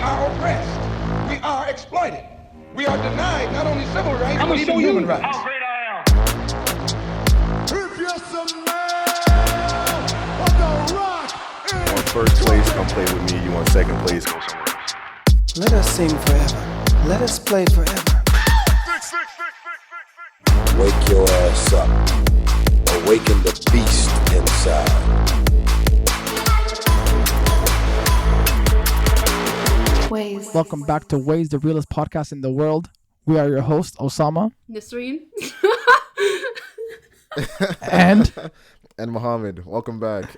are oppressed. We are exploited. We are denied not only civil rights, but even human rights. How great I am. If you're some man, what the rock You want first place, come play with me. You want second place, go somewhere else. Let us sing forever. Let us play forever. Wake your ass up. Awaken the beast inside. Ways. Welcome back to Ways, the realest podcast in the world. We are your host, Osama. Nasreen. And Mohammed. Welcome back.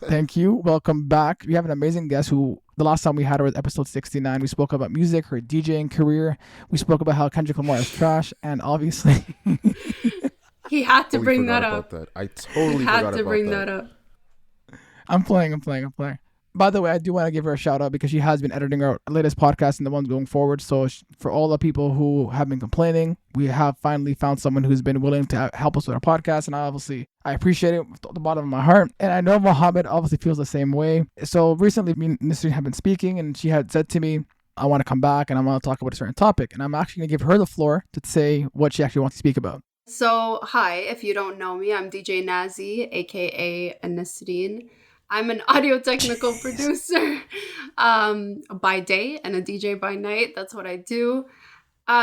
thank you. Welcome back. We have an amazing guest who the last time we had her was episode 69. We spoke about music, her DJing career. We spoke about how Kendrick Lamar is trash. And obviously... He had to We bring forgot that about up. that. I totally He forgot had to about bring that. that up. I'm playing. By the way, I do want to give her a shout out because she has been editing our latest podcast and the ones going forward. So for all the people who have been complaining, we have finally found someone who's been willing to help us with our podcast. And I appreciate it with the bottom of my heart. And I know Mohammed obviously feels the same way. So recently, me and Nisreen have been speaking and she had said to me, I want to come back and I want to talk about a certain topic. And I'm actually going to give her the floor to say what she actually wants to speak about. So, hi, if you don't know me, I'm DJ Nazzy, aka Nasreen. I'm an audio technical producer by day and a DJ by night. That's what I do.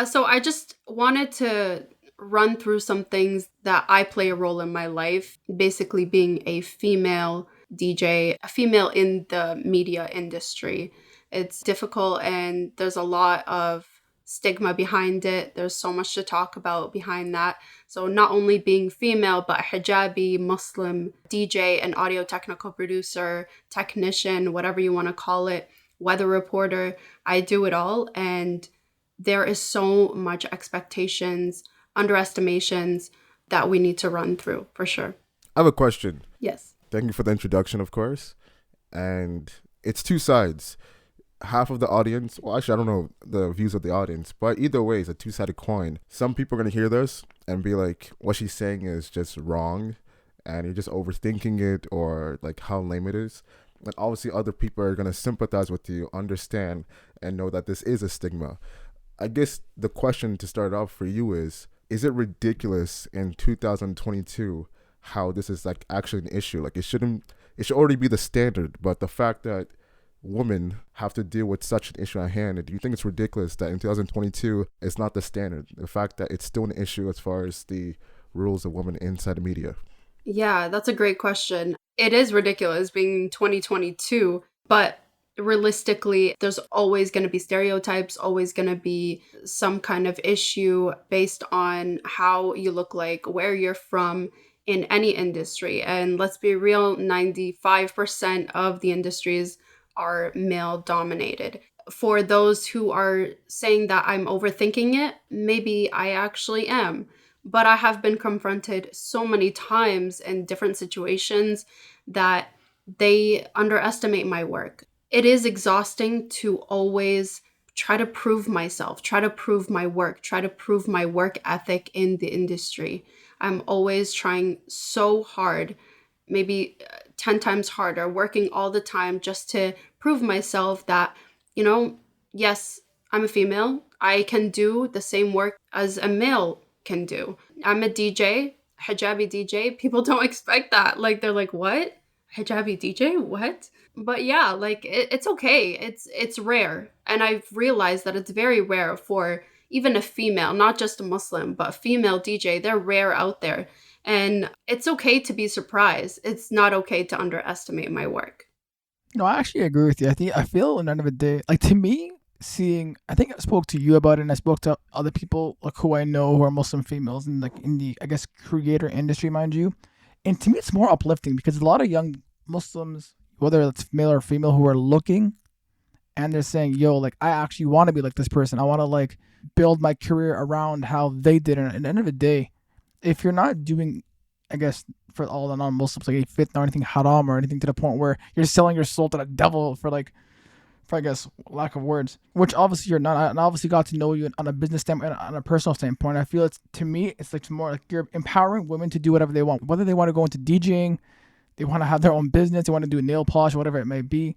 So I just wanted to run through some things that I play a role in my life, basically being a female DJ, a female in the media industry. It's difficult and there's a lot of stigma behind it. There's so much to talk about behind that. So not only being female, but a hijabi, Muslim DJ, an audio technical producer, technician, whatever you want to call it, weather reporter, I do it all. And there is so much expectations, underestimations that we need to run through for sure. I have a question. Yes. Thank you for the introduction, of course. And it's two sides. Half of the audience, well, actually, I don't know the views of the audience, but either way, it's a two-sided coin. Some people are going to hear this and be like, what she's saying is just wrong, and you're just overthinking it, or like how lame it is. And obviously, other people are going to sympathize with you, understand, and know that this is a stigma. I guess the question to start off for you is it ridiculous in 2022 how this is like actually an issue? Like, it should already be the standard, but the fact that women have to deal with such an issue at hand, do you think it's ridiculous that in 2022 it's not the standard, the fact that it's still an issue as far as the rules of women inside the media? Yeah, that's a great question. It is ridiculous being 2022, but realistically, there's always going to be stereotypes, always going to be some kind of issue based on how you look like, where you're from in any industry. And let's be real, 95% of the industries are male dominated. For those who are saying that I'm overthinking it, maybe I actually am. But I have been confronted so many times in different situations that they underestimate my work. It is exhausting to always try to prove myself, try to prove my work, try to prove my work ethic in the industry. I'm always trying so hard, maybe 10 times harder, working all the time just to prove myself that, yes, I'm a female. I can do the same work as a male can do. I'm a DJ, hijabi DJ. People don't expect that. Like, they're like, what? Hijabi DJ? What? But yeah, like, it's okay. It's rare. And I've realized that it's very rare for even a female, not just a Muslim, but a female DJ. They're rare out there. And it's okay to be surprised. It's not okay to underestimate my work. No, I actually agree with you. I feel at the end of the day, like, to me, I think I spoke to you about it, and I spoke to other people like who I know who are Muslim females and like in the, I guess, creator industry, mind you. And to me, it's more uplifting because a lot of young Muslims, whether it's male or female, who are looking and they're saying, yo, like, I actually want to be like this person. I want to like build my career around how they did it. And at the end of the day, if you're not doing, I guess, for all the non-Muslims, like a fitna or anything haram or anything to the point where you're selling your soul to the devil for I guess, lack of words, which obviously you're not. And I obviously got to know you on a business standpoint, on a personal standpoint. I feel to me, it's like more like you're empowering women to do whatever they want, whether they want to go into DJing, they want to have their own business, they want to do nail polish, whatever it may be.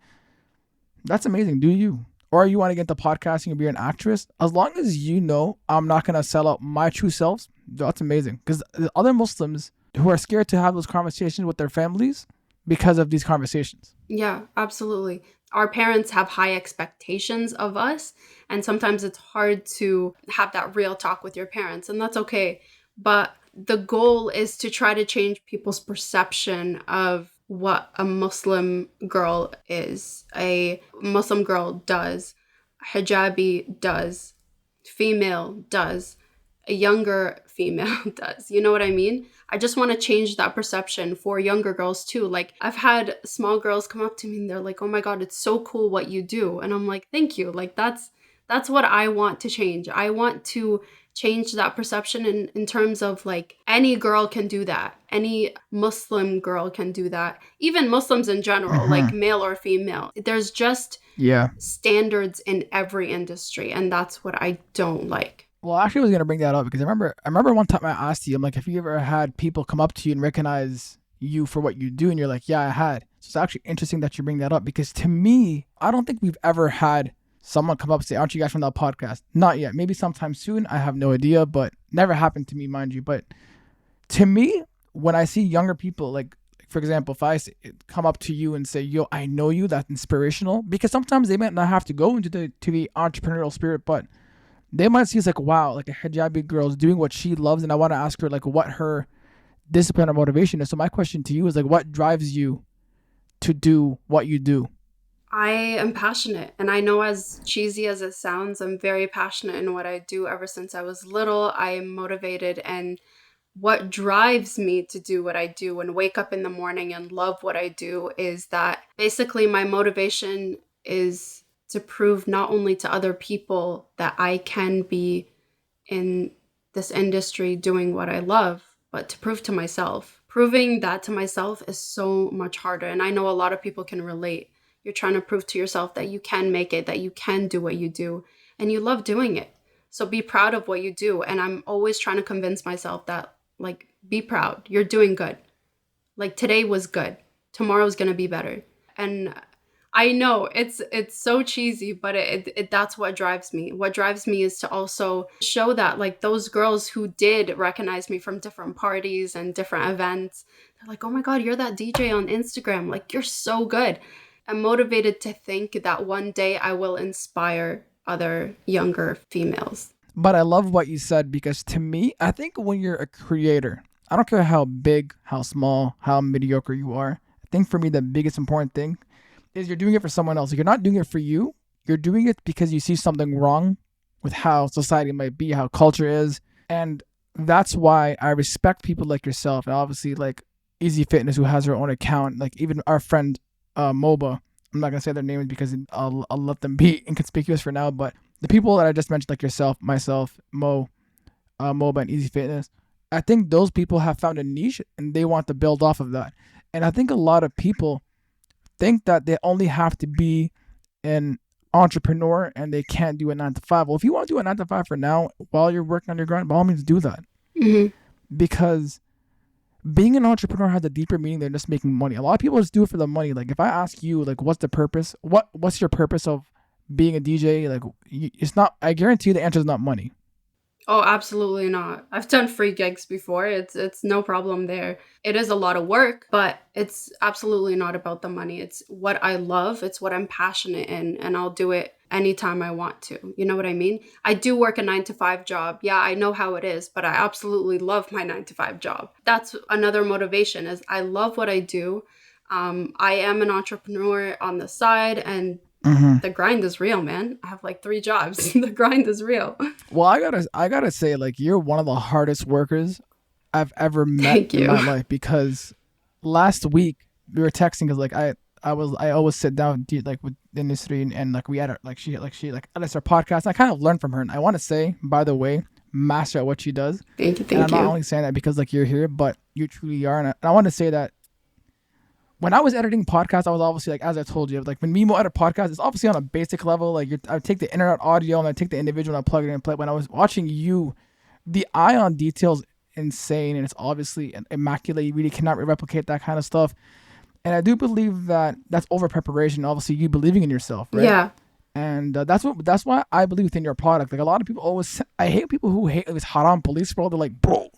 That's amazing. Do you? or you want to get into podcasting and be an actress, as long as you know I'm not going to sell out my true selves, that's amazing. Because the other Muslims who are scared to have those conversations with their families because of these conversations. Yeah, absolutely. Our parents have high expectations of us, and sometimes it's hard to have that real talk with your parents, and that's okay. But the goal is to try to change people's perception of what a Muslim girl is, a Muslim girl does, hijabi does, female does, a younger female does. You know what I mean? I just want to change that perception for younger girls too. Like, I've had small girls come up to me and they're like, "Oh my God, it's so cool what you do." And I'm like, "Thank you." Like, that's what I want to change. I want to change that perception in terms of like any girl can do that. Any Muslim girl can do that. Even Muslims in general, like male or female. There's just standards in every industry, and that's what I don't like. Well, actually, I was gonna bring that up because I remember one time I asked you, I'm like, have you ever had people come up to you and recognize you for what you do? And you're like, yeah, I had. So it's actually interesting that you bring that up because to me, I don't think we've ever had someone come up and say, "Aren't you guys from that podcast?" Not yet. Maybe sometime soon. I have no idea, but never happened to me, mind you. But to me, when I see younger people, like for example, if I come up to you and say, "Yo, I know you," that's inspirational because sometimes they might not have to go into the entrepreneurial spirit, but they might see it's like, wow, like a hijabi girl is doing what she loves, and I want to ask her like what her discipline or motivation is. So my question to you is like, what drives you to do what you do? I am passionate, and I know as cheesy as it sounds, I'm very passionate in what I do. Ever since I was little, I am motivated, and what drives me to do what I do and wake up in the morning and love what I do is that basically my motivation is to prove not only to other people that I can be in this industry doing what I love, but to prove to myself. Proving that to myself is so much harder, and I know a lot of people can relate. You're trying to prove to yourself that you can make it, that you can do what you do, and you love doing it. So be proud of what you do. And I'm always trying to convince myself that, like, be proud. You're doing good. Like, today was good. Tomorrow's going to be better. And I know it's so cheesy, but it that's what drives me. What drives me is to also show that, like, those girls who did recognize me from different parties and different events, they're like, "Oh my God, you're that DJ on Instagram. Like, you're so good." I'm motivated to think that one day I will inspire other younger females. But I love what you said because to me, I think when you're a creator, I don't care how big, how small, how mediocre you are. I think for me, the biggest important thing is you're doing it for someone else. You're not doing it for you. You're doing it because you see something wrong with how society might be, how culture is. And that's why I respect people like yourself. And obviously like Easy Fitness, who has her own account, like even our friend, MOBA. I'm not gonna say their names because I'll let them be inconspicuous for now. But the people that I just mentioned, like yourself, myself, MOBA, and Easy Fitness, I think those people have found a niche and they want to build off of that. And I think a lot of people think that they only have to be an entrepreneur and they can't do a 9 to 5. Well, if you want to do a 9 to 5 for now while you're working on your grind, by all means do that. Mm-hmm. Because being an entrepreneur has a deeper meaning than just making money. A lot of people just do it for the money. Like if I ask you, like, what's the purpose? What's your purpose of being a DJ? Like, it's not. I guarantee you, the answer is not money. Oh, absolutely not. I've done free gigs before. It's no problem there. It is a lot of work, but it's absolutely not about the money. It's what I love. It's what I'm passionate in, and I'll do it anytime I want to. You know what I mean? I do work a 9 to 5 job. Yeah, I know how it is, but I absolutely love my 9 to 5 job. That's another motivation is I love what I do. I am an entrepreneur on the side, and the grind is real, man. I have like 3 jobs. The grind is real. Well, I gotta say, like, you're one of the hardest workers I've ever met in my life. Because last week we were texting because like I always sit down like with the industry and like we had she edits our podcast. And I kind of learned from her, and I want to say, by the way, master at what she does. Thank you. And I'm not only saying that because like you're here, but you truly are. And I want to say that when I was editing podcasts, I was obviously like, as I told you, like when Mimo edit podcasts, it's obviously on a basic level. Like I take the internet audio and I take the individual and I plug it in and play. When I was watching you, the eye on detail is insane, and it's obviously immaculate. You really cannot replicate that kind of stuff. And I do believe that that's over preparation. Obviously, you believing in yourself, right? Yeah. And that's why I believe within your product. Like a lot of people always, I hate people who hate this haram police, bro. They're like, bro,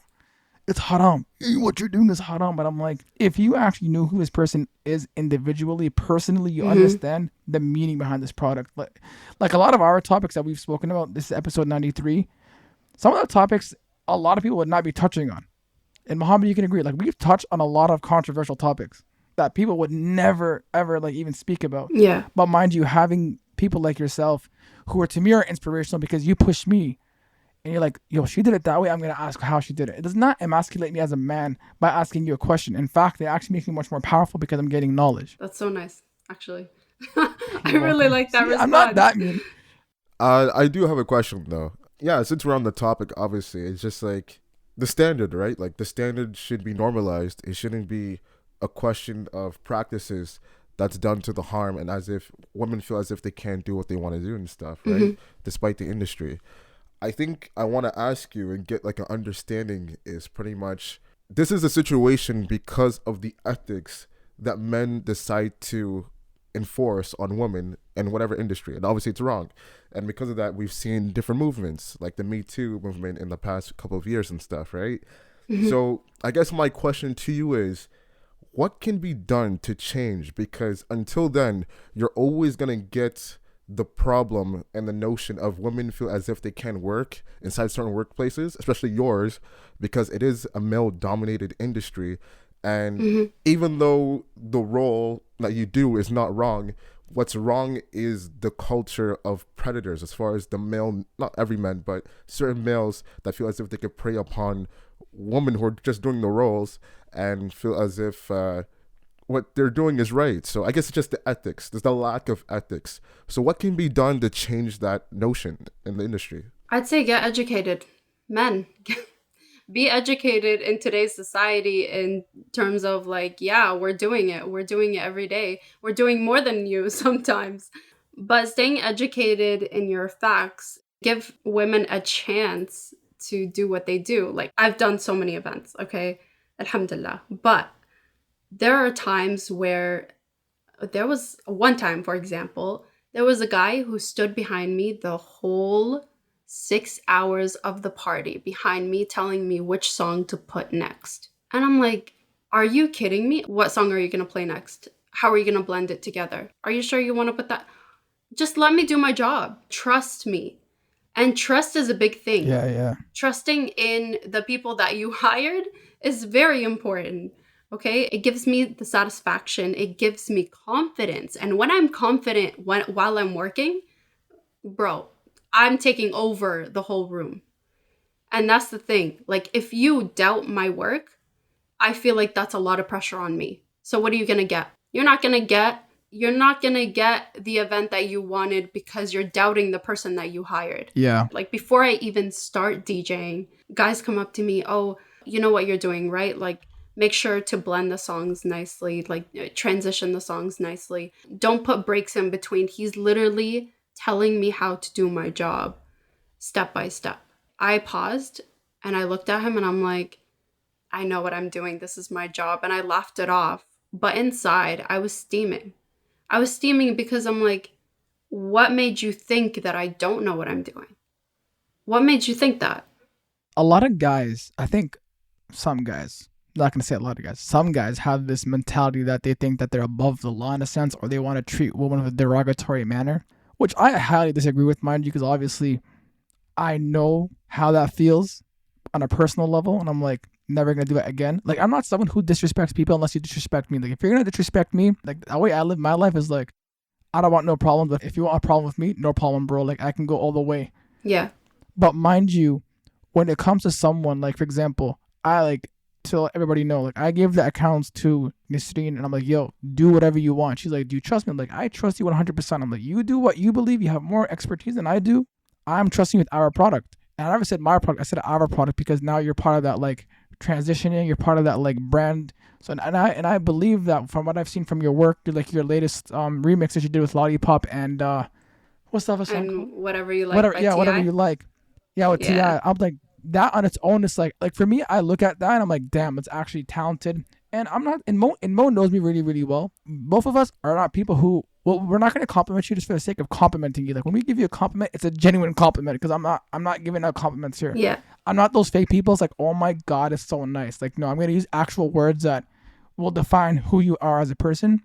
it's haram. What you're doing is haram. But I'm like, if you actually knew who this person is individually, personally, you understand the meaning behind this product. Like a lot of our topics that we've spoken about, this is episode 93. Some of the topics a lot of people would not be touching on. And Muhammad, you can agree. Like we've touched on a lot of controversial topics that people would never ever like even speak about. Yeah. But mind you, having people like yourself who are to me are inspirational because you push me and you're like, yo, she did it that way. I'm going to ask how she did it. It does not emasculate me as a man by asking you a question. In fact, it actually makes me much more powerful because I'm getting knowledge. That's so nice, actually. I really like that response. I'm not that mean. I do have a question though. Yeah, since we're on the topic, obviously, it's just like the standard, right? Like the standard should be normalized. It shouldn't be a question of practices that's done to the harm and as if women feel as if they can't do what they want to do and stuff, right? Despite the industry. I think I want to ask you and get like an understanding is pretty much this is a situation because of the ethics that men decide to enforce on women in whatever industry. And obviously it's wrong. And because of that, we've seen different movements like the Me Too movement in the past couple of years and stuff, right? So I guess my question to you is, what can be done to change? Because until then, you're always going to get the problem and the notion of women feel as if they can't work inside certain workplaces, especially yours, because it is a male-dominated industry. And even though the role that you do is not wrong, what's wrong is the culture of predators as far as the male, not every man, but certain males that feel as if they could prey upon women who are just doing the roles and feel as if what they're doing is right. So I guess it's just the ethics. There's the lack of ethics. So what can be done to change that notion in the industry? I'd say get educated. Men, be educated in today's society in terms of like, yeah, we're doing it. We're doing it every day. We're doing more than you sometimes. But staying educated in your facts, give women a chance to do what they do. Like I've done so many events, okay? Alhamdulillah. But there are times where there was one time, for example, there was a guy who stood behind me the whole 6 hours of the party behind me telling me which song to put next. And I'm like, are you kidding me? What song are you going to play next? How are you going to blend it together? Are you sure you want to put that? Just let me do my job. Trust me. And trust is a big thing. Yeah. Trusting in the people that you hired is very important. Okay? It gives me the satisfaction. It gives me confidence. And when I'm confident while I'm working, bro, I'm taking over the whole room. And that's the thing. Like, if you doubt my work, I feel like that's a lot of pressure on me. So what are you going to get? You're not going to get the event that you wanted because you're doubting the person that you hired. Yeah. Like, before I even start DJing, guys come up to me, oh, you know what you're doing, right? Like, make sure to blend the songs nicely, like transition the songs nicely. Don't put breaks in between. He's literally telling me how to do my job step by step. I paused and I looked at him and I'm like, I know what I'm doing. This is my job. And I laughed it off. But inside, I was steaming. I was steaming because I'm like, what made you think that I don't know what I'm doing? What made you think that? A lot of guys, I think some guys, not going to say a lot of guys, some guys have this mentality that they think that they're above the law in a sense, or they want to treat women with a derogatory manner, which I highly disagree with, mind you, because obviously I know how that feels on a personal level, and I'm like, never going to do it again. Like, I'm not someone who disrespects people unless you disrespect me. Like, if you're going to disrespect me, like, the way I live my life is like, I don't want no problem, but if you want a problem with me, no problem, bro. Like, I can go all the way. Yeah. But mind you, when it comes to someone, like, for example, I like to let everybody know, like, I gave the accounts to Nisreen and I'm like, yo, do whatever you want. She's like, do you trust me? I'm like, I trust you 100%. I'm like, you do what you believe. You have more expertise than I do. I'm trusting with our product. And I never said my product. I said our product because now you're part of that, like, transitioning. You're part of that, like, brand. So, and I believe that from what I've seen from your work, like your latest remix that you did with Lollipop and what's the other song called? Whatever you like. Whatever you like. Yeah, with Yeah. T.I. I'm like, that on its own is like for me, I look at that and I'm like, damn, it's actually talented. And I'm not, and Mo knows me really, really well. Both of us are not people who well, we're not going to compliment you just for the sake of complimenting you. Like when we give you a compliment, it's a genuine compliment because I'm not giving out compliments here. Yeah. I'm not those fake people. It's like, oh my God, it's so nice. Like, no, I'm going to use actual words that will define who you are as a person.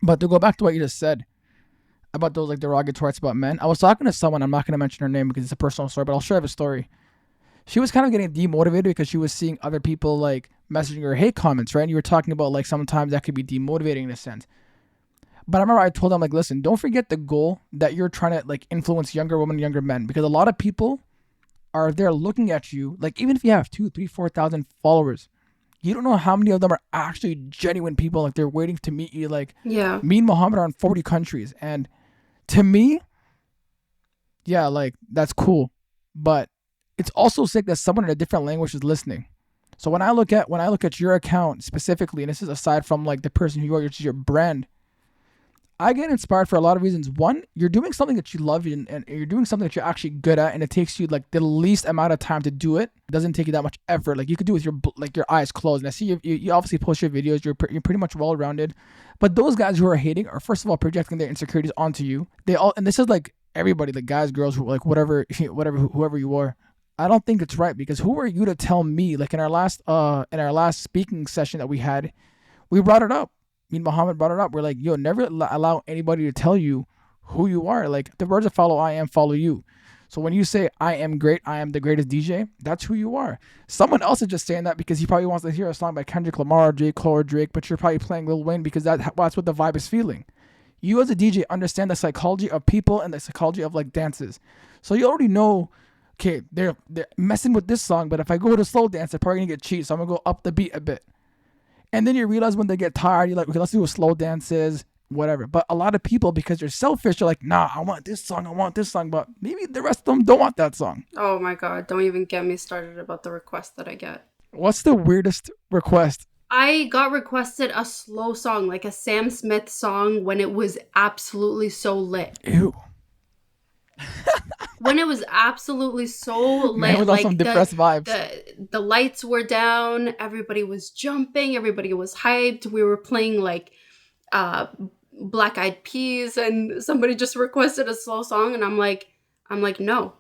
But to go back to what you just said about those like derogatory words about men, I was talking to someone, I'm not going to mention her name because it's a personal story, but I'll share the story. She was kind of getting demotivated because she was seeing other people like messaging her hate comments, right? And you were talking about like sometimes that could be demotivating in a sense. But I remember I told them, like, listen, don't forget the goal that you're trying to like influence younger women, younger men, because a lot of people are there looking at you. Like, even if you have 2, 3, 4,000 followers, you don't know how many of them are actually genuine people. Like, they're waiting to meet you. Like, Yeah. me and Muhammad are in 40 countries. And to me, yeah, like, that's cool. But it's also sick that someone in a different language is listening. So when I look at your account specifically, and this is aside from like the person who you are, which is your brand, I get inspired for a lot of reasons. One, you're doing something that you love and you're doing something that you're actually good at, and it takes you like the least amount of time to do it. It doesn't take you that much effort. Like you could do it with your eyes closed. And I see you obviously post your videos. You're pretty much well rounded. But those guys who are hating are first of all projecting their insecurities onto you. And this is like everybody, like guys, girls, like whoever you are. I don't think it's right because who are you to tell me? Like in our last speaking session that we had, we brought it up. Me and Muhammad brought it up. We're like, yo, never allow anybody to tell you who you are. Like the words that follow I am follow you. So when you say I am great, I am the greatest DJ, that's who you are. Someone else is just saying that because he probably wants to hear a song by Kendrick Lamar, J. Cole, or Drake, but you're probably playing Lil Wayne because that's what the vibe is feeling. You as a DJ understand the psychology of people and the psychology of like dances. So you already know, okay, they're messing with this song, but if I go to slow dance, they're probably gonna get cheat. So I'm gonna go up the beat a bit. And then you realize when they get tired, you're like, okay, let's do slow dances, whatever. But a lot of people, because they're selfish, are like, nah, I want this song. But maybe the rest of them don't want that song. Oh my God, don't even get me started about the requests that I get. What's the weirdest request? I got requested a slow song, like a Sam Smith song, when it was absolutely so lit. Ew. When it was absolutely so lit, Man, with like some depressed vibes. The lights were down, everybody was jumping, everybody was hyped. We were playing like Black Eyed Peas, and somebody just requested a slow song, and I'm like no.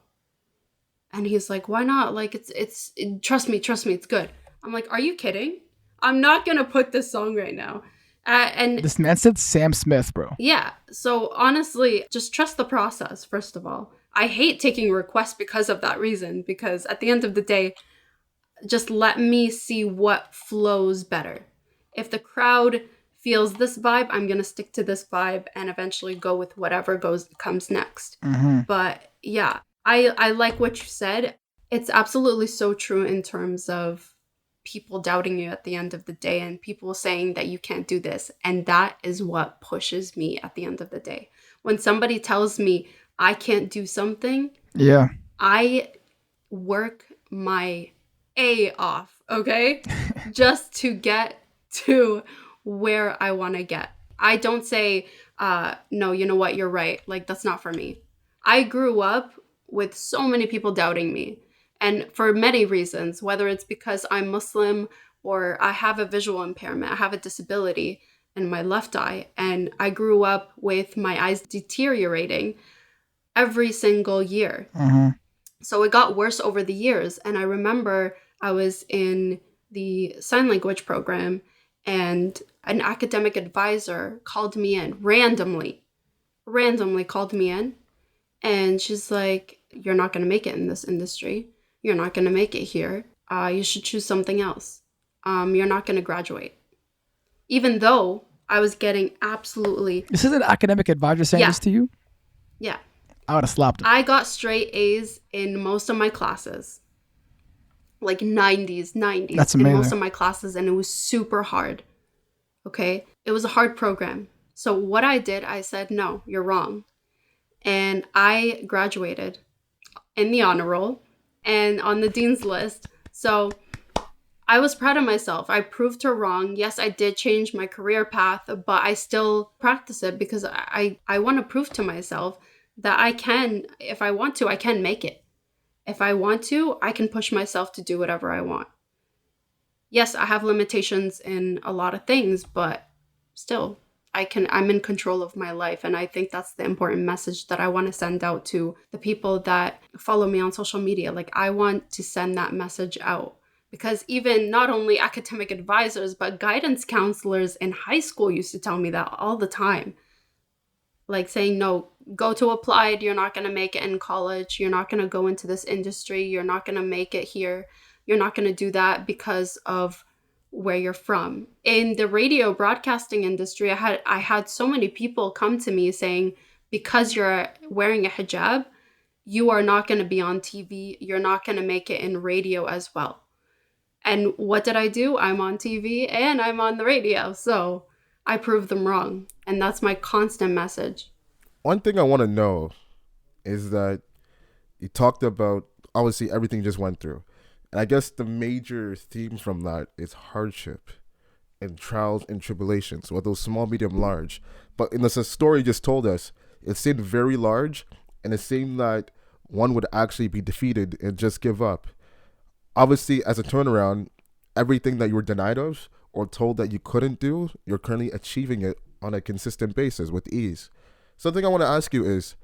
And he's like, why not? Like it's trust me, it's good. I'm like, are you kidding? I'm not gonna put this song right now. And this man said Sam Smith, bro. Yeah. So honestly, just trust the process, first of all. I hate taking requests because of that reason, because at the end of the day, just let me see what flows better. If the crowd feels this vibe, I'm going to stick to this vibe and eventually go with whatever comes next. Mm-hmm. But yeah, I like what you said. It's absolutely so true in terms of people doubting you at the end of the day and people saying that you can't do this. And that is what pushes me at the end of the day. When somebody tells me I can't do something, yeah, I work my A off, okay? Just to get to where I want to get. I don't say, no, you know what, you're right. Like, that's not for me. I grew up with so many people doubting me. And for many reasons, whether it's because I'm Muslim or I have a visual impairment, I have a disability in my left eye, and I grew up with my eyes deteriorating every single year. Mm-hmm. So it got worse over the years. And I remember I was in the sign language program and an academic advisor called me in randomly called me in. And she's like, you're not going to make it in this industry. You're not going to make it here. You should choose something else. You're not going to graduate. Even though I was getting absolutely... This is an academic advisor saying this to you? Yeah. I would have slapped him. I got straight A's in most of my classes. Like 90s. That's amazing. In most of my classes, and it was super hard. Okay? It was a hard program. So what I did, I said, no, you're wrong. And I graduated in the honor roll and on the dean's list. So I was proud of myself. I proved her wrong. Yes, I did change my career path, but I still practice it because I want to prove to myself that I can, if I want to, I can make it. If I want to, I can push myself to do whatever I want. Yes, I have limitations in a lot of things, but still, I'm in control of my life. And I think that's the important message that I want to send out to the people that follow me on social media. Like, I want to send that message out, because even not only academic advisors, but guidance counselors in high school used to tell me that all the time. Like saying, no, go to applied. You're not going to make it in college. You're not going to go into this industry. You're not going to make it here. You're not going to do that because of where you're from. In the radio broadcasting industry, I had so many people come to me saying, because you're wearing a hijab, you are not going to be on TV. You're not going to make it in radio as well. And what did I do? I'm on TV and I'm on the radio. So I proved them wrong. And that's my constant message. One thing I want to know is that you talked about, obviously, everything you just went through. And I guess the major theme from that is hardship and trials and tribulations, whether those small, medium, large. But in the story you just told us, it seemed very large, and it seemed that one would actually be defeated and just give up. Obviously, as a turnaround, everything that you were denied of or told that you couldn't do, you're currently achieving it on a consistent basis with ease. Something I want to ask you is,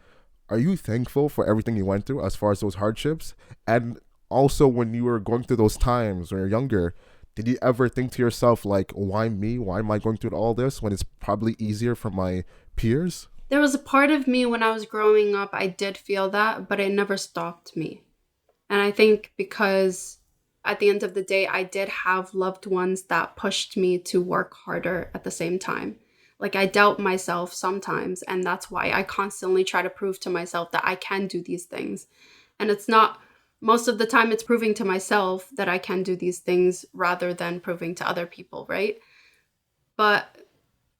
are you thankful for everything you went through as far as those hardships? And also, when you were going through those times when you're younger, did you ever think to yourself, like, why me? Why am I going through all this when it's probably easier for my peers? There was a part of me when I was growing up, I did feel that, but it never stopped me. And I think because at the end of the day, I did have loved ones that pushed me to work harder at the same time. Like, I doubt myself sometimes, and that's why I constantly try to prove to myself that I can do these things. And it's not, most of the time it's proving to myself that I can do these things rather than proving to other people, right? But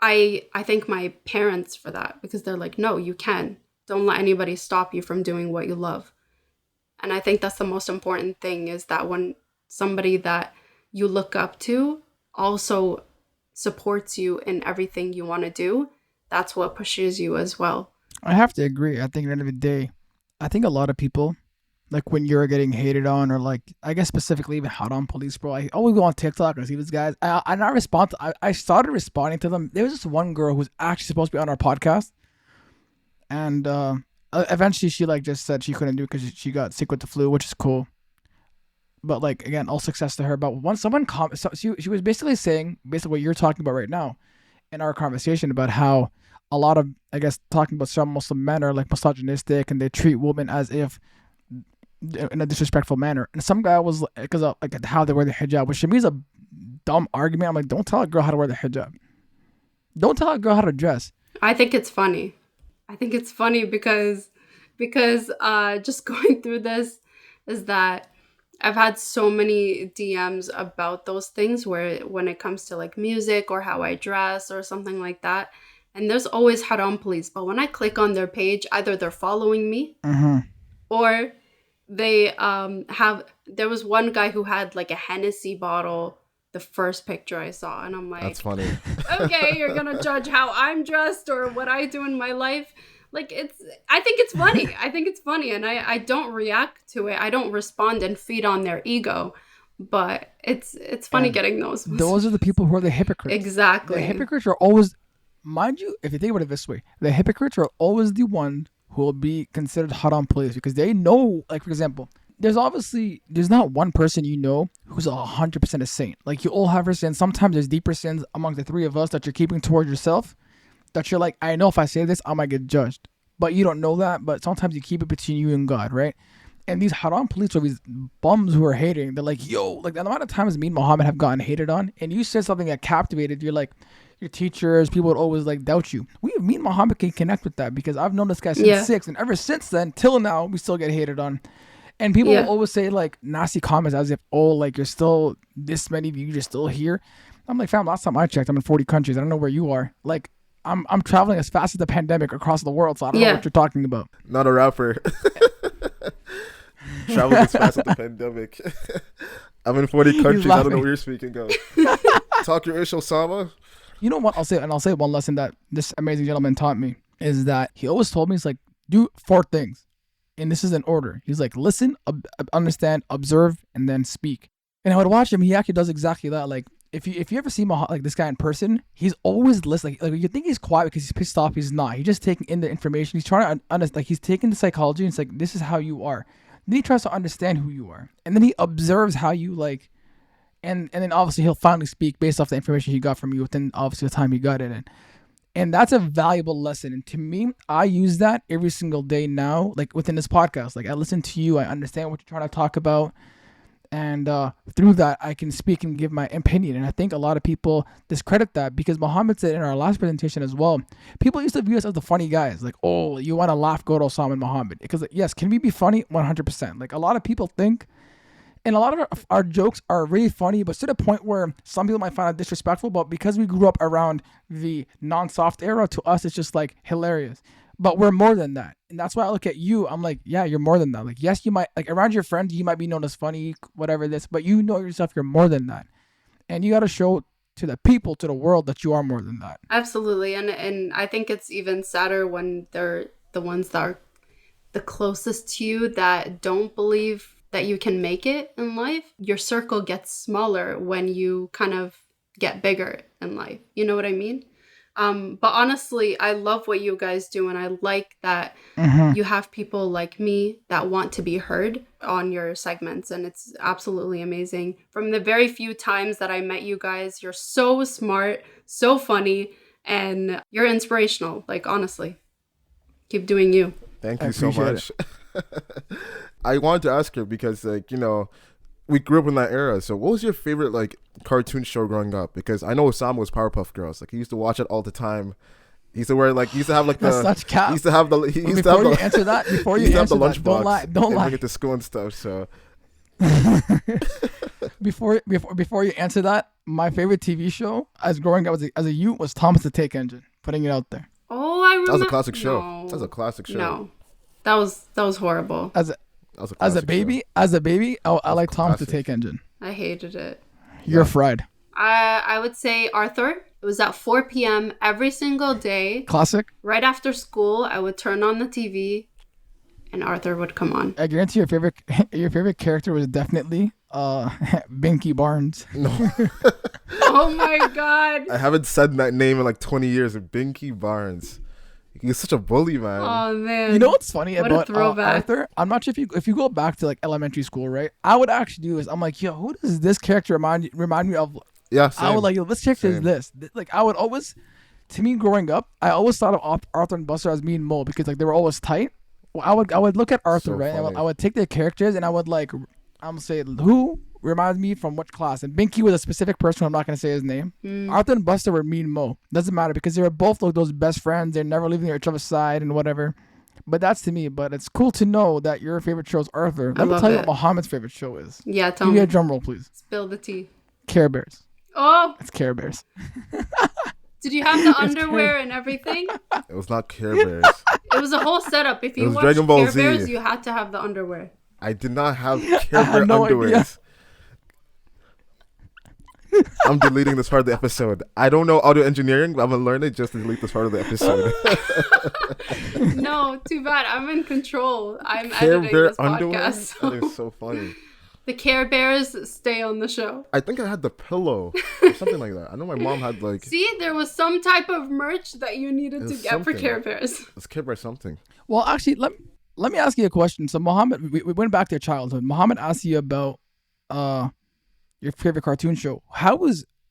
I thank my parents for that, because they're like, no, you can. Don't let anybody stop you from doing what you love. And I think that's the most important thing, is that when somebody that you look up to also supports you in everything you want to do, that's what pushes you as well. I have to agree. I think at the end of the day, I think a lot of people, like when you're getting hated on, or like, I guess specifically even Haram police, bro, I always go on TikTok and see these guys. I started responding to them. There was this one girl who's actually supposed to be on our podcast. And eventually she like just said she couldn't do it because she got sick with the flu, which is cool. But like, again, all success to her. But once someone she was basically saying what you're talking about right now in our conversation, about how a lot of, I guess, talking about some Muslim men are like misogynistic and they treat women as if in a disrespectful manner. And some guy was like, because of like how they wear the hijab, which to me is a dumb argument. I'm like, don't tell a girl how to wear the hijab. Don't tell a girl how to dress. I think it's funny. because just going through this is that I've had so many DMs about those things, where when it comes to like music or how I dress or something like that, and there's always Haram police. But when I click on their page, either they're following me or they there was one guy who had like a Hennessy bottle the first picture I saw, and I'm like, that's funny. Okay, you're gonna judge how I'm dressed or what I do in my life. Like, I think it's funny. And I don't react to it. I don't respond and feed on their ego. But it's funny getting those. Those are the people who are the hypocrites. Exactly. The hypocrites are always, mind you, if you think about it this way, the hypocrites are always the ones who will be considered Haram police, because they know, like, for example, there's not one person you know who's 100% a saint. Like, you all have your sins. Sometimes there's deeper sins among the three of us that you're keeping towards yourself, that you're like, I know if I say this, I might get judged. But you don't know that. But sometimes you keep it between you and God, right? And these Haram police are these bums who are hating. They're like, yo, like the amount of times me and Muhammad have gotten hated on, and you said something that captivated, you're like, your teachers, people would always like doubt you. Me and Muhammad can connect with that, because I've known this guy since 6, and ever since then, till now, we still get hated on. And people will always say like nasty comments as if, oh, like you're still, this many of you, you're still here. I'm like, fam, last time I checked, I'm in 40 countries. I don't know where you are. Like, I'm traveling as fast as the pandemic across the world, so I don't know what you're talking about. Not a rapper. Traveling as fast as the pandemic. I'm in 40 countries. I don't know what you're speaking of. Talk your ish, Osama. You know what I'll say one lesson that this amazing gentleman taught me is that he always told me, he's like, do 4 things. And this is in order. He's like, listen, understand, observe, and then speak. And I would watch him. He actually does exactly that. Like, if you ever see like this guy in person, he's always listening. Like you think he's quiet because he's pissed off. He's not. He's just taking in the information. He's trying to understand. Like he's taking the psychology and it's like, this is how you are. Then he tries to understand who you are, and then he observes how you like, and then obviously he'll finally speak based off the information he got from you within obviously the time he got it in. And that's a valuable lesson. And to me, I use that every single day now, like within this podcast. Like I listen to you, I understand what you're trying to talk about. And through that, I can speak and give my opinion. And I think a lot of people discredit that because Muhammad said in our last presentation as well, people used to view us as the funny guys. Like, oh, you want to laugh, go to Osama and Muhammad. Because yes, can we be funny? 100%. Like a lot of people think, and a lot of our jokes are really funny, but to the point where some people might find it disrespectful. But because we grew up around the non-soft era, to us, it's just like hilarious. But we're more than that. And that's why I look at you. I'm like, yeah, you're more than that. Like, yes, you might, like around your friends, you might be known as funny, whatever this, but you know yourself, you're more than that. And you got to show to the people, to the world that you are more than that. Absolutely. And I think it's even sadder when they're the ones that are the closest to you that don't believe that you can make it in life. Your circle gets smaller when you kind of get bigger in life. You know what I mean? But honestly, I love what you guys do. And I like that you have people like me that want to be heard on your segments. And it's absolutely amazing. From the very few times that I met you guys, you're so smart, so funny, and you're inspirational. Like, honestly, keep doing you. Thank you so much. I wanted to ask her because, like, you know, we grew up in that era. So what was your favorite, like, cartoon show growing up? Because I know Osama was Powerpuff Girls. Like, he used to watch it all the time. He used to wear, like, he used to have, like, the... That's such cap. He used to have the... He used before to have you the, answer that, before he you used to have answer the that, lunchbox. don't lie. Don't and lie. bring it to school and stuff, so... Before you answer that, my favorite TV show as growing up as a youth was Thomas the Tank Engine. Putting it out there. Oh, I remember. That was a classic show. No. That was a classic show. No. That was horrible. As a baby, I like Thomas the Tank Engine. I hated it. You're fried. I would say Arthur. It was at 4 p.m. every single day. Classic. Right after school, I would turn on the TV, and Arthur would come on. I guarantee your favorite character was definitely Binky Barnes. No. Oh my god. I haven't said that name in like 20 years. Binky Barnes. He's such a bully, man. Oh man. You know what's funny What about a throwback. Arthur? I'm not sure if you go back to like elementary school, right? I would actually do this. I'm like, yo, who does this character remind me of? Yeah, same. I would like, yo, this character is this. Like, I would always, to me, growing up, I always thought of Arthur and Buster as me and Mo because like they were always tight. Well, I would look at Arthur, So right? funny. I would take their characters and I would like, I'm gonna say who reminds me from which class. And Binky was a specific person who I'm not gonna say his name. Arthur and Buster were me and Mo. Doesn't matter because they were both like those best friends. They're never leaving each other's side and whatever. But that's to me. But it's cool to know that your favorite show is Arthur. Let me tell you what Muhammad's favorite show is. Yeah, tell Give me. me a drum roll, please. Spill the tea. Care Bears. Oh, It's Care Bears. did you have the underwear and everything? It was not Care Bears. It was a whole setup. If you was watched Dragon Ball Care Z. Bears, you had to have the underwear. I did not have Care had Bear no underwears. idea. I'm deleting this part of the episode. I don't know audio engineering, but I'm gonna learn it just to delete this part of the episode. No, too bad. I'm in control. I'm Care editing Bear this underwear? podcast. That So is so funny. the Care Bears stay on the show. I think I had the pillow or something like that. I know my mom had like See, there was some type of merch that you needed to It's get for something. Care Bears. it's Care Bear something. Well, actually, let me ask you a question. So, Muhammad, we went back to your childhood. Muhammad asked you about your favorite cartoon show.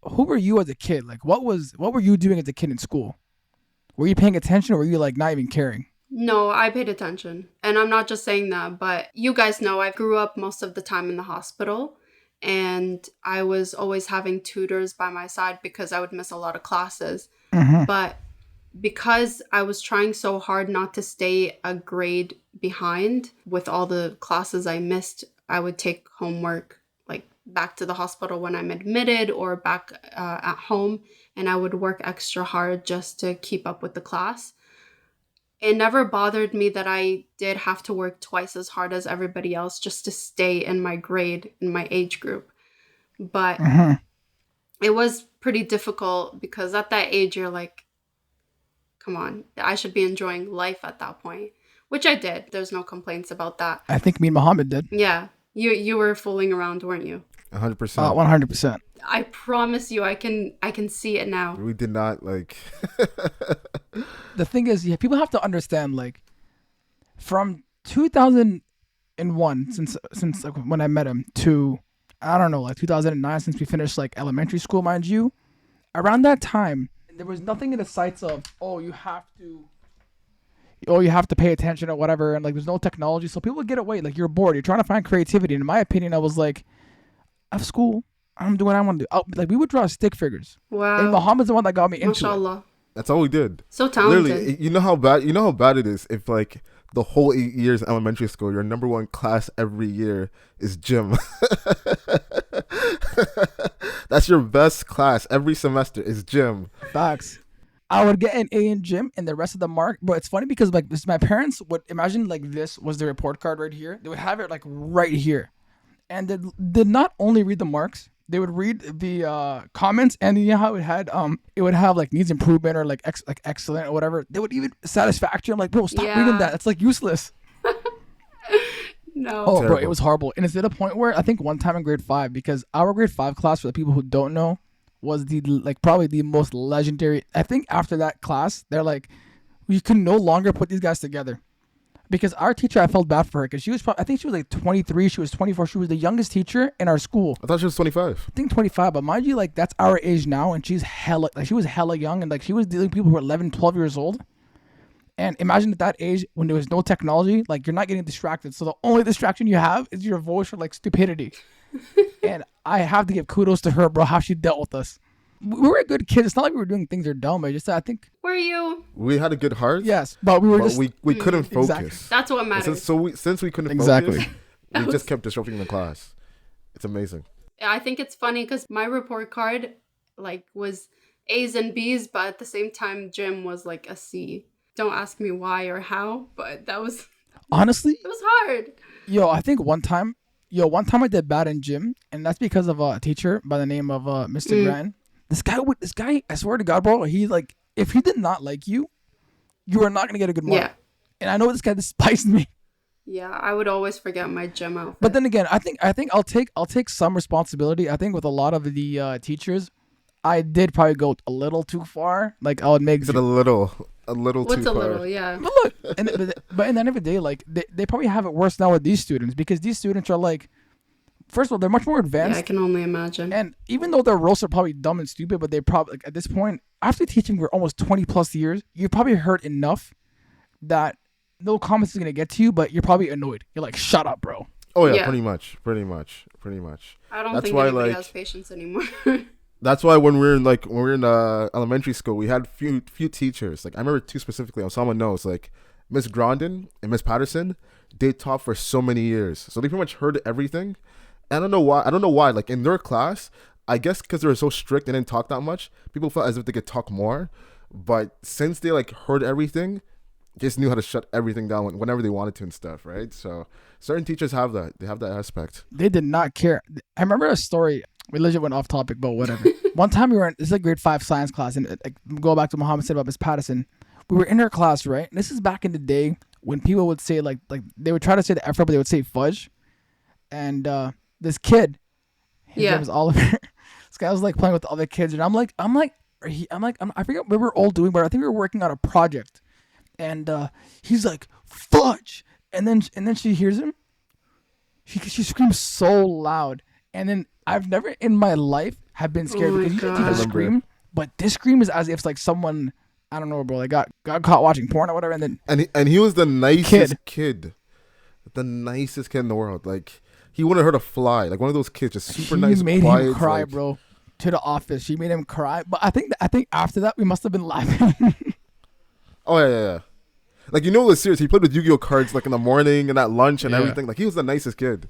Who were you as a kid? Like, what were you doing as a kid in school? Were you paying attention, or were you like not even caring? No, I paid attention. And I'm not just saying that, but you guys know I grew up most of the time in the hospital. And I was always having tutors by my side because I would miss a lot of classes. But because I was trying so hard not to stay a grade behind with all the classes I missed, I would take homework like back to the hospital when I'm admitted or back at home. And I would work extra hard just to keep up with the class. It never bothered me that I did have to work twice as hard as everybody else just to stay in my grade, in my age group. But it was pretty difficult because at that age, you're like, come on, I should be enjoying life at that point, which I did. There's no complaints about that. I think me and Muhammad did. Yeah, you were fooling around, weren't you? 100%. 100%. I promise you, I can see it now. We did not like. The thing is, yeah, people have to understand, like, from 2001, since like, when I met him, to, I don't know, like 2009, since we finished like elementary school, mind you, around that time, there was nothing in the sights of, you have to pay attention or whatever, and like there's no technology, so people would get away. Like, you're bored, you're trying to find creativity. And in my opinion, I was like, I have school, I'm doing what I want to do. Like, we would draw stick figures. Wow. And Muhammad's the one that got me into it. Mashallah. That's all we did. So talented. Literally, you know how bad it is if like the whole 8 years in elementary school, your number one class every year is gym. That's your best class every semester is gym. Facts. I would get an A in gym and the rest of the mark. But it's funny because like my parents would imagine like this was the report card right here. They would have it like right here. And they did not only read the marks, they would read the comments, and you know how it would have like needs improvement or like excellent or whatever. They would even satisfactory. I'm like, bro, stop reading that. It's like useless. No. Oh, Terrible. bro, it was horrible. And it's at a point where I think one time in grade 5, because our grade 5 class, for the people who don't know, was the like probably the most legendary. I think after that class, they're like, we can no longer put these guys together. Because our teacher, I felt bad for her because she was I think she was like 23, she was 24, she was the youngest teacher in our school. I thought she was 25. I think 25, but mind you, like that's our age now, and she was hella young, and like she was dealing with people who were 11, 12 years old. And imagine at that age when there was no technology, like you're not getting distracted. So the only distraction you have is your voice for like stupidity. And I have to give kudos to her, bro, how she dealt with us. We were good kids. It's not like we were doing things that are dumb. I just I think Were you? We had a good heart. yes, but we were just we couldn't focus. Exactly. That's what matters. Since we couldn't Exactly. focus, we just kept disrupting the class. It's amazing. I think it's funny because my report card like was A's and B's, but at the same time, gym was like a C. Don't ask me why or how, but it was honestly. it was hard. I think one time I did bad in gym, and that's because of a teacher by the name of Mr. Grant. This guy, I swear to God, bro, he like, if he did not like you, you are not gonna get a good mark. Yeah. And I know this guy despised me. Yeah, I would always forget my gym outfit. But then again, I think I'll take some responsibility. I think with a lot of the teachers, I did probably go a little too far. Like I would make Is it a little what's too a far? little, yeah. But look, but in the end of the day, like they probably have it worse now with these students, because these students are like, first of all, they're much more advanced. Yeah, I can only imagine. And even though their roles are probably dumb and stupid, but they probably, like, at this point, after teaching for almost 20 plus years, you've probably heard enough that no comments is going to get to you, but you're probably annoyed. You're like, shut up, bro. Oh yeah, Yeah. pretty much. I don't That's think why, anybody like, has patience anymore. That's why when we were in elementary school, we had few teachers. Like I remember two specifically. Someone knows, like Miss Grondin and Miss Patterson. They taught for so many years, so they pretty much heard everything. And I don't know why. Like in their class, I guess because they were so strict and didn't talk that much, people felt as if they could talk more. But since they like heard everything, they just knew how to shut everything down whenever they wanted to and stuff, right? So certain teachers have that. They have that aspect. They did not care. I remember a story. We legit went off topic, but whatever. One time we were in, this is like grade 5 science class, and like, go back to Muhammad said about Miss Patterson. We were in her class, right? And this is back in the day when people would say like they would try to say the F word, but they would say fudge. And this kid, his name was Oliver. This guy was like playing with the other kids, and I forget what we were all doing, but I think we were working on a project. And he's like, fudge, and then she hears him. She screams so loud, and then I've never in my life have been scared because you can scream, but this scream is as if it's like someone, I don't know, bro, like got caught watching porn or whatever, and then he was the nicest kid, the nicest kid in the world. Like he wouldn't hurt a fly. Like one of those kids, just super nice. She made quiet, him cry, like, bro. To the office, she made him cry. But I think after that we must have been laughing. Oh yeah. Like it was serious. He played with Yu-Gi-Oh cards like in the morning and at lunch and everything. Like he was the nicest kid.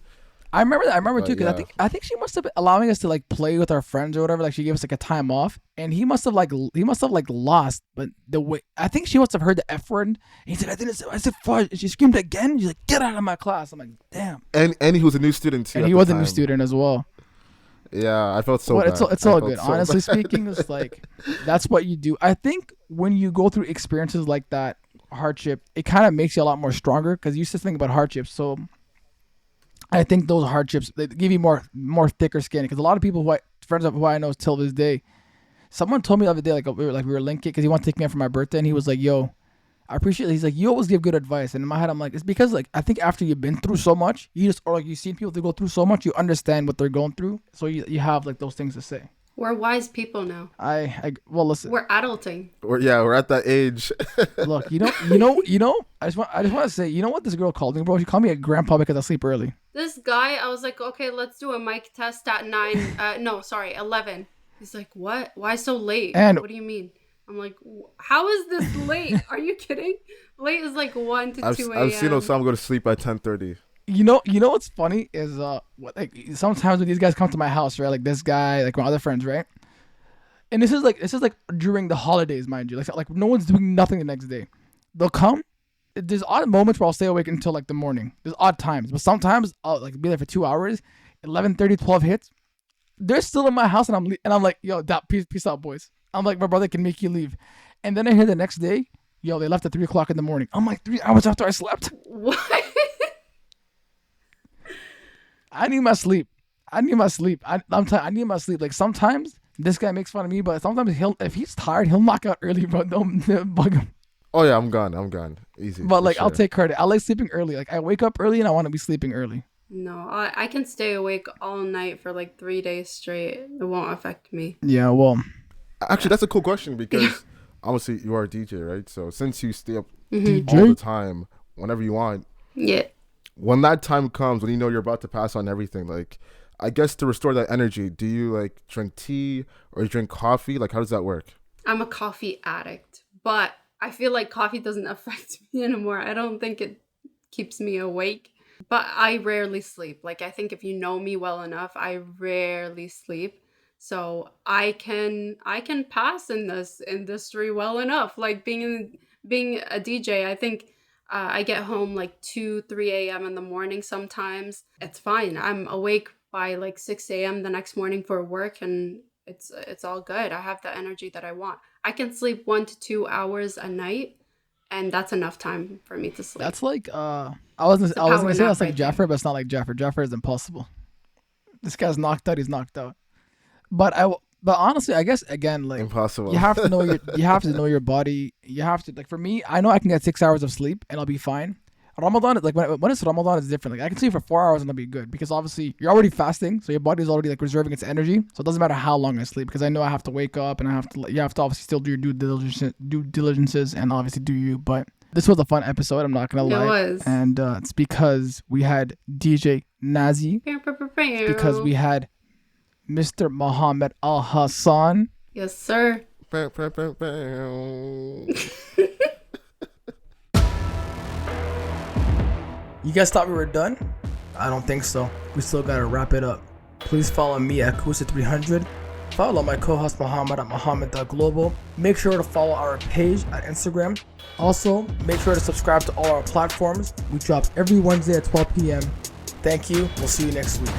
I remember too, because I think she must have been allowing us to like play with our friends or whatever. Like she gave us like a time off, and he must have lost. But the way I think she must have heard the F word. And he said, I said fudge, and she screamed again. She's like, get out of my class. I'm like, damn. And he was a new student too. And he was a new student as well. Yeah, I felt so bad. It's all good. Honestly speaking, it's like that's what you do. I think when you go through experiences like that, hardship, it kind of makes you a lot more stronger, because you used to think about hardships. So I think those hardships, they give you more thicker skin, because a lot of people friends of who I know till this day. Someone told me the other day, like we were linking because he wanted to take me out for my birthday, and he was like, "Yo, I appreciate it." He's like, "You always give good advice." And in my head, I'm like, it's because like I think after you've been through so much, or like you've seen people that go through so much, you understand what they're going through, so you have like those things to say. We're wise people now. Well, listen. We're adulting. We're at that age. Look, you know. I just want to say, you know what this girl called me, bro? She called me a grandpa because I sleep early. This guy, I was like, okay, let's do a mic test at 11. He's like, what? Why so late? And what do you mean? I'm like, how is this late? Are you kidding? Late is like 1 to 2 a.m. I've seen Osama go to sleep at 10:30. You know what's funny is sometimes when these guys come to my house, right? Like this guy, like my other friends, right? And this is like during the holidays, mind you. Like no one's doing nothing the next day. They'll come. There's odd moments where I'll stay awake until like the morning. There's odd times, but sometimes I'll like be there for 2 hours. 11:30, 12 hits. They're still in my house, and I'm like, yo, peace out, boys. I'm like, my brother can make you leave. And then I hear the next day, yo, they left at 3 o'clock in the morning. I'm like, 3 hours after I slept. What? I need my sleep. I need my sleep. I need my sleep. Like sometimes this guy makes fun of me, but sometimes if he's tired, he'll knock out early, bro. Don't bug him. Oh yeah, I'm gone. Easy. But like, sure. I'll take credit. I like sleeping early. Like I wake up early and I want to be sleeping early. No, I can stay awake all night for like 3 days straight. It won't affect me. Yeah, well. Actually, that's a cool question because obviously you are a DJ, right? So since you stay up DJ? all the time, whenever you want. Yeah. When that time comes, when you know you're about to pass on everything, like, I guess to restore that energy, do you like drink tea or you drink coffee? Like, how does that work? I'm a coffee addict, but I feel like coffee doesn't affect me anymore. I don't think it keeps me awake, but I rarely sleep. Like, I think if you know me well enough, I rarely sleep. So I can pass in this industry well enough. Like being a DJ, I think I get home like 2, 3 a.m. in the morning sometimes. It's fine. I'm awake by like 6 a.m. the next morning for work, and it's all good. I have the energy that I want. I can sleep 1 to 2 hours a night, and that's enough time for me to sleep. That's like I was gonna say that's like Jaffer, but it's not like Jaffer. Jaffer is impossible. This guy's knocked out. He's knocked out. But honestly, I guess again, like impossible. You have to know your body. You have to, like, for me, I know I can get 6 hours of sleep and I'll be fine. Ramadan, like when it's Ramadan, it's different. Like I can sleep for 4 hours and I'll be good because obviously you're already fasting, so your body's already like reserving its energy. So it doesn't matter how long I sleep because I know I have to wake up and you have to obviously still do your due diligences and obviously do you. But this was a fun episode. I'm not gonna lie. It was. And it's because we had DJ Nazzy. It's because we had Mr. Muhammad Al Hassan. Yes, sir. You guys thought we were done? I don't think so. We still gotta wrap it up. Please follow me at Kusa300. Follow my co-host Muhammad at Muhammad.global. Make sure to follow our page at Instagram. Also, make sure to subscribe to all our platforms. We drop every Wednesday at 12 p.m. Thank you. We'll see you next week.